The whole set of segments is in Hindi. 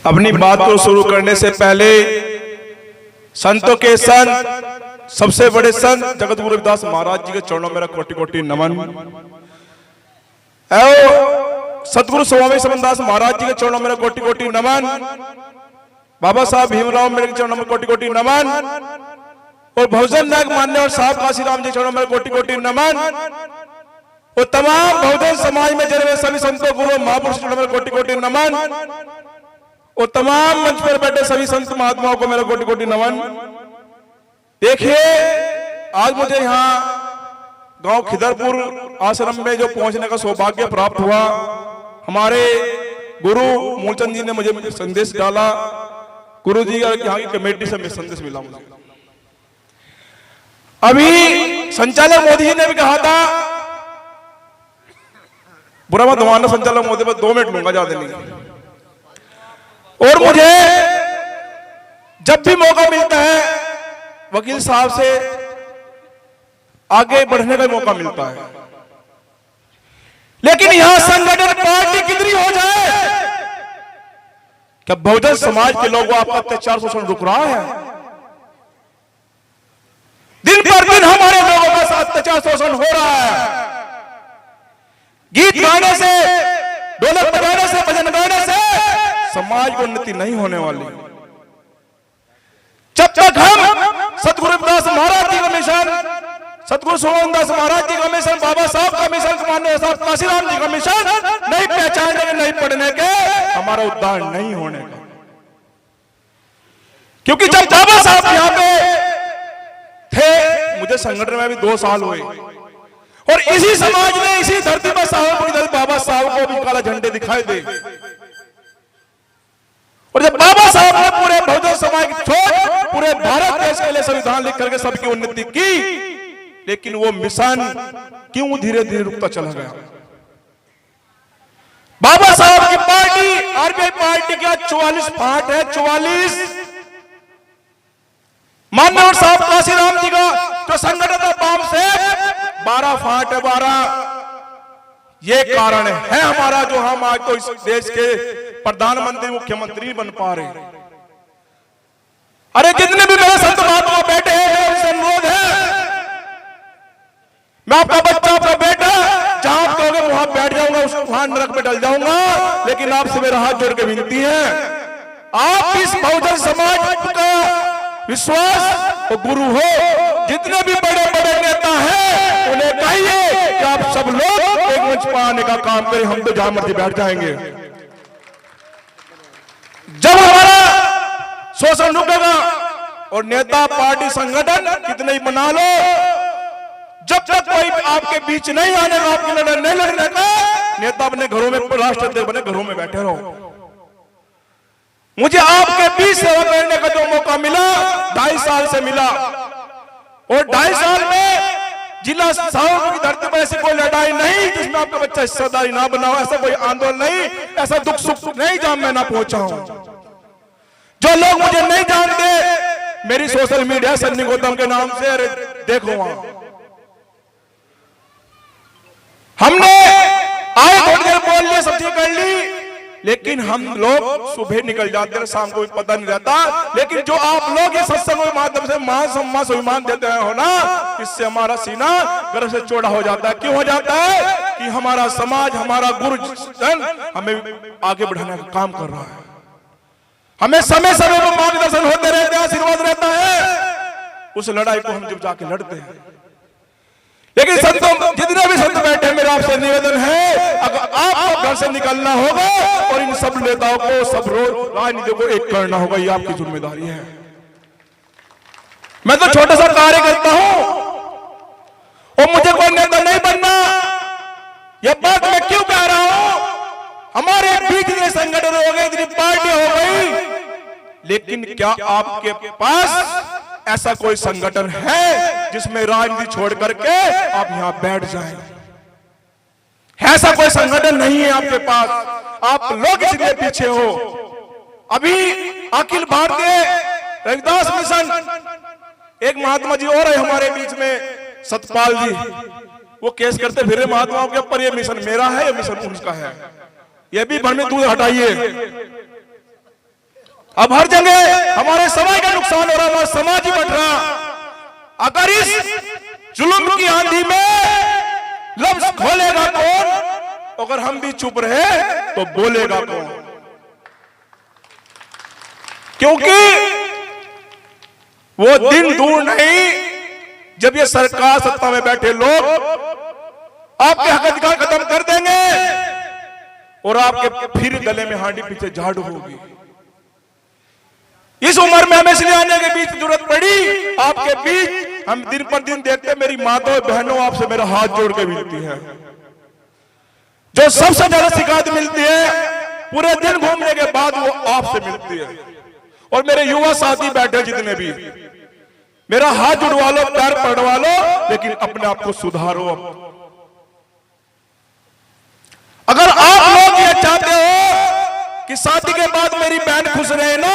अपनी बात को शुरू करने से पहले संतों के संत, सबसे बड़े संत जगत गुरु रविदास महाराज जी के चरणों में मेरा कोटि कोटि नमन। सतगुरु स्वामी समनदास महाराज जी के चरणों में मेरा कोटि कोटि नमन। बाबा साहब भीमराव मेरे चरणों में कोटि कोटि नमन। और बहुजन नायक मान्य और साहब काशीराम जी चरणों में कोटि कोटि नमन। और तमाम बहुजन समाज में जन्मे हुए सभी संतों गुरु महापुरुष चरणों में कोटि कोटि नमन। और तमाम मंच पर बैठे सभी संत महात्माओं को मेरा कोटि कोटि नमन। देखिए, आज मुझे यहाँ गांव खिदरपुर आश्रम में जो पहुंचने का सौभाग्य प्राप्त हुआ, हमारे गुरु मूलचंद जी ने मुझे संदेश डाला, गुरु जी यहाँ की कमेटी से संदेश मिला मुझे। अभी संचालक मोदी जी ने भी कहा था, बुरा मत मानना संचालक मोदी, बस 2 मिनट लूंगा, ज्यादा नहीं। और मुझे जब भी मौका मिलता है वकील साहब से आगे बढ़ने का मौका मिलता है, लेकिन यहां संगठन पार्टी कितनी हो जाए, क्या बहुजन समाज के लोगों आपका अत्याचार शोषण रुक रहा है? दिन पर दिन हमारे लोगों का साथ अत्याचार शोषण हो रहा है। गीत गाने से, ढोलक बजाने से, भजन गाने से समाज को उन्नति नहीं होने वाली। जब तक हम सतगुरु रविदास महाराज जी का मिशन, सतगुरु सोमदास महाराज जी का मिशन, बाबा साहब का मिशन, माननीय साहब काशीराम जी का मिशन नहीं पहचानने के, नहीं पढ़ने के, हमारा उद्धार नहीं होने का। क्योंकि जब बाबा साहब यहाँ पे थे, मुझे संगठन में भी 2 साल हुए, और इसी समाज ने, इसी धरती पर साहब बाबा साहब को भी काला झंडे दिखाई दे। और जब बाबा साहब ने पूरे बहुजन समाज छोड़ पूरे भारत देश के लिए संविधान लिख करके सबकी उन्नति की, लेकिन वो मिशन क्यों धीरे धीरे रुकता चला गया? बाबा साहब की पार्टी, आरपीआई पार्टी का 44 फाट है, 44। मान्य साहब काशीराम जी का जो संगठन था बाम से 12 फाट है, 12। ये कारण है हमारा जो हम आज तो इस देश के प्रधानमंत्री, मुख्यमंत्री बन पा रहे। अरे जितने भी मेरे संत महात्मा बैठे हैं, उनसे अनुरोध है, मैं आपका बच्चा, आपका बेटा, जहां आप कहोगे वहां बैठ जाऊंगा, वहां नरक में डल जाऊंगा, लेकिन आपसे मेरा हाथ जोड़ के विनती है, आप इस बहुजन समाज का विश्वास और गुरु हो। जितने भी बड़े बड़े नेता हैं उन्हें कहिए कि आप सब लोग एक मंच पर आने का काम करें, हम तो जहां मर्जी बैठ जाएंगे। जब हमारा शोषण रुकेगा, और नेता, पार्टी, संगठन कितने ही बना लो, जब तक कोई आपके बीच नहीं आने का, आपकी लड़ाई नहीं लड़ने का, नेता अपने घरों में, राष्ट्राध्यक्ष बने घरों में बैठे रहो। मुझे आपके बीच सेवा करने का जो मौका मिला, 2.5 साल से मिला, और 2.5 साल में जिला साहब की धरती पर ऐसी कोई लड़ाई नहीं जिसमें आपका बच्चा हिस्सेदारी ना बना हो, ऐसा कोई आंदोलन नहीं, ऐसा दुख सुख नहीं जहां मैं ना पहुंचा हूं। जो लोग मुझे नहीं जानते, मेरी सोशल मीडिया सन्नी गौतम के नाम से, अरे देखो वहां हमने आए थोड़ी देर बोल लिया, सब चीज कर ली, लेकिन हम लोग सुबह निकल जाते हैं, शाम को भी पता नहीं रहता। लेकिन जो आप लोग इस सत्संग के माध्यम से मान सम्मान स्वाभिमान देते हैं हो ना, इससे हमारा सीना गर्व से चौड़ा हो जाता है। क्यों हो जाता है? कि हमारा समाज, हमारा गुरुजन हमें आगे बढ़ाने का काम कर रहा है, हमें समय समय पर मार्गदर्शन होते रहते हैं, आशीर्वाद रहता है। उस लड़ाई को हम जब जाके लड़ते हैं, लेकिन संतों, जितने भी संत बैठे, मेरा आपसे निवेदन है, अगर आपको घर से निकलना होगा और इन सब नेताओं को, सब राजनीतियों को एक करना होगा, ये आपकी जिम्मेदारी है। मैं तो छोटा सा कार्य करता हूं और मुझे कोई नेता नहीं बनना। यह बात मैं क्यों कह रहा हूं? हमारे बीच इतने संगठन हो गए, इतनी पार्टी हो गई, लेकिन क्या आपके पास ऐसा कोई संगठन है जिसमें राजनीति छोड़ करके आप यहां बैठ जाएं? ऐसा कोई संगठन नहीं है आपके पास, आप लोग इसलिए पीछे हो। अभी अखिल भारतीय रविदास मिशन, एक महात्मा जी और है हमारे बीच में, सतपाल जी, वो केस करते फिर महात्माओं के ऊपर, ये मिशन मेरा है, ये मिशन उनका है, ये भी भर में दूध हटाइए। अब हर जगह हमारे समाज का नुकसान हो रहा, हमारा समाज ही बढ़ रहा। अगर इस जुल्म की आंधी में लफ्ज खोलेगा कौन? अगर हम भी चुप रहे तो बोलेगा कौन? क्योंकि वो दिन दूर नहीं जब ये सरकार सत्ता में बैठे लोग आपके हक अधिकार खत्म कर देंगे और आपके फिर गले में हांडी पीछे झाड़ू होगी। इस उम्र में हमें इसलिए आने के बीच जरूरत पड़ी आपके बीच। हम दिन पर दिन देखते हैं, मेरी माताओं बहनों आपसे मेरा हाथ जोड़ के मिलती है। जो सबसे ज्यादा शिकायत मिलती है पूरे दिन घूमने के बाद वो आपसे मिलती है। और मेरे युवा साथी बैठे जितने भी, मेरा हाथ जुड़वा लो, पैर पड़वा लो, लेकिन अपने आप को सुधारो। अगर आप लोग ये चाहते हो कि शादी के बाद मेरी बहन खुश रहे ना,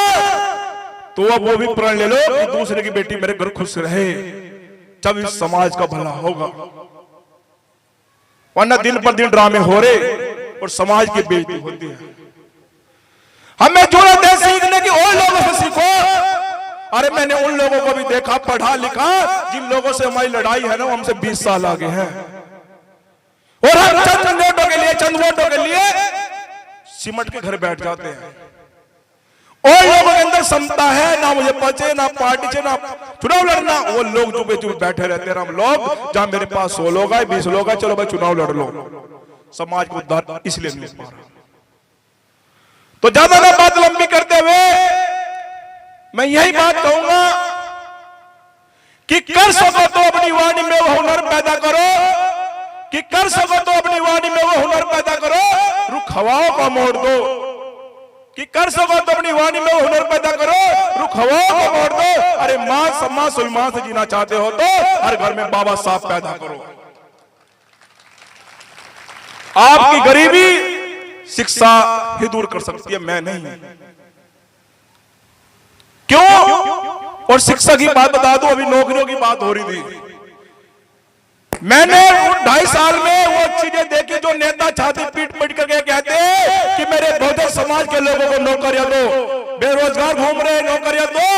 तो अब वो भी प्रण ले लो कि दूसरे की बेटी मेरे घर खुश रहे, जब इस समाज का भला होगा। वरना दिन पर दिन ड्रामे हो रहे और समाज की बेइज्जती होती है। हमें जरूरत है सीखने की, और लोगों से सीखो। अरे मैंने उन लोगों को भी देखा पढ़ा लिखा जिन लोगों से हमारी लड़ाई है ना, वो हमसे 20 साल आगे हैं, और हम चंद वोटों के लिए सिमट के घर बैठ जाते हैं। और लोगों के अंदर क्षमता है ना, मुझे पचे ना पार्टी से ना चुनाव लड़ना, वो लोग चुपे चुप बैठे रहते हैं। हम लोग जहां मेरे पास 100 लोग आए 20 लोग आए, चलो भाई चुनाव लड़ लो। समाज को उद्धार इसलिए नहीं हो पा रहा। तो ज्यादा ना बात लंबी करते हुए मैं यही बात कहूंगा कि कर सको तो अपनी वाणी में वो हुनर पैदा करो, कि कर सको तो अपनी वाणी में वो हुनर पैदा करो, रुख हवाओं का मोड़ दो। कि कर सको तो अपनी वाणी में वो हुनर पैदा करो, रुख हवाओं का मोड़ दो। अरे मान सम्मान सुलमान से जीना चाहते हो तो हर घर में बाबा साहब पैदा करो। आपकी गरीबी शिक्षा ही दूर कर सकती है, मैं नहीं। क्यों? और शिक्षा की बात बता दूं, अभी नौकरियों की बात हो रही थी। मैंने 2.5 साल में वो चीजें देखी जो नेता छाती पीट पीट करके कहते हैं कि मेरे बहुजन समाज के लोगों को नौकरियां दो, बेरोजगार घूम रहे नौकरियां दो।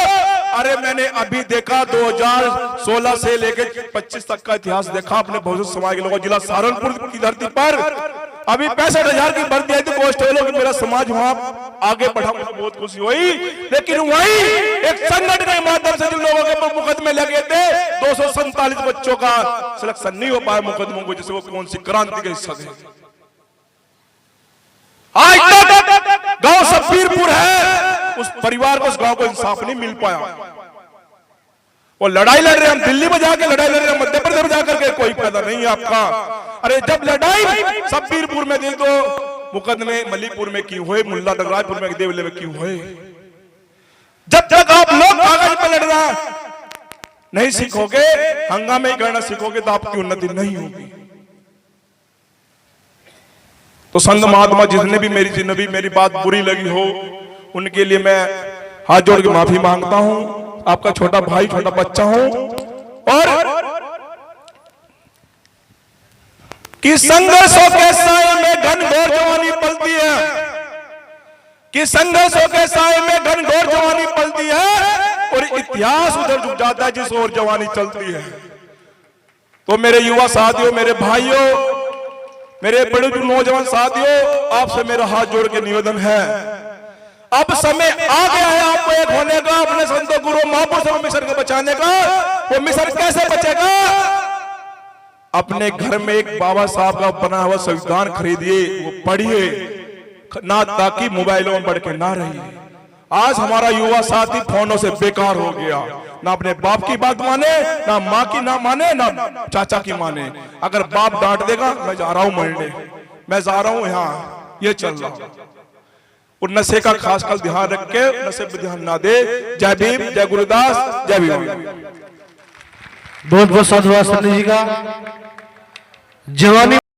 अरे मैंने अभी देखा 2016 से लेकर 25 तक का इतिहास देखा अपने बहुजन समाज के लोगों, जिला सहारनपुर की धरती पर अभी 65,000 की भर्ती आई थी कांस्टेबलों की। मेरा समाज वहां आगे बढ़ा, मुझे बहुत खुशी हुई। लेकिन वही एक संगठन के माध्यम से जिन लोगों के मुकदमे लगे थे, 247 बच्चों का सिलेक्शन नहीं हो पाया मुकदमों को, जैसे वो कौन सी क्रांति का हिस्सा थे। आज तक गांव सफीरपुर है, उस परिवार को, उस गांव को इंसाफ नहीं मिल पाया। वो लड़ाई लड़ रहे हैं, हम दिल्ली में जाके लड़ाई लड़ रहे हैं, मध्य प्रदेश में जाकर के कोई फायदा नहीं है आपका। अरे जब लड़ाई सफीरपुर में दी तो मुकदमे मलीपुर में क्यों हुए, मुल्ला नगराजपुर में देवले में क्यों हुए? जब तक आप लोग कागज पर लड़ना नहीं सीखोगे, हंगामे करना सीखोगे, तो आपकी उन्नति नहीं होगी। तो संत महात्मा जितने भी मेरी बात बुरी लगी हो, उनके लिए मैं हाथ जोड़ के माफी मांगता हूं। आपका छोटा भाई, छोटा बच्चा हूं। और कि संघर्षों के साए में घनघोर जवानी पलती है, कि संघर्षों के साए में घनघोर जवानी पलती है, और इतिहास उधर झुक जाता है जिस ओर जवानी चलती है। तो मेरे युवा साथियों, मेरे भाइयों, मेरे बड़े नौजवान साथियों, आपसे मेरा हाथ जोड़ के निवेदन है, अब समय आ गया है आपको एक होने का, अपने संतों गुरु महापुरुषों से मिशन को बचाने का। वो मिशन कैसे बचेगा? अपने घर में एक बाबा साहब का बना हुआ संविधान खरीदिए, वो पढ़िए ना, ताकि मोबाइलों में बढ़ के ना रहिए। आज हमारा युवा साथी फोनों से बेकार हो गया, ना अपने बाप की बात माने, ना माँ की ना माने, ना चाचा की माने। अगर बाप डांट देगा, मैं जा रहा हूं मरने, मैं जा रहा हूं यहाँ, ये चल रहा। और नशे का खासकर ध्यान रख के नशे पर ध्यान ना दे। जय भीम, जय गुरुदास, जय भीम। बहुत बहुत साधुवाद जी का। जवानी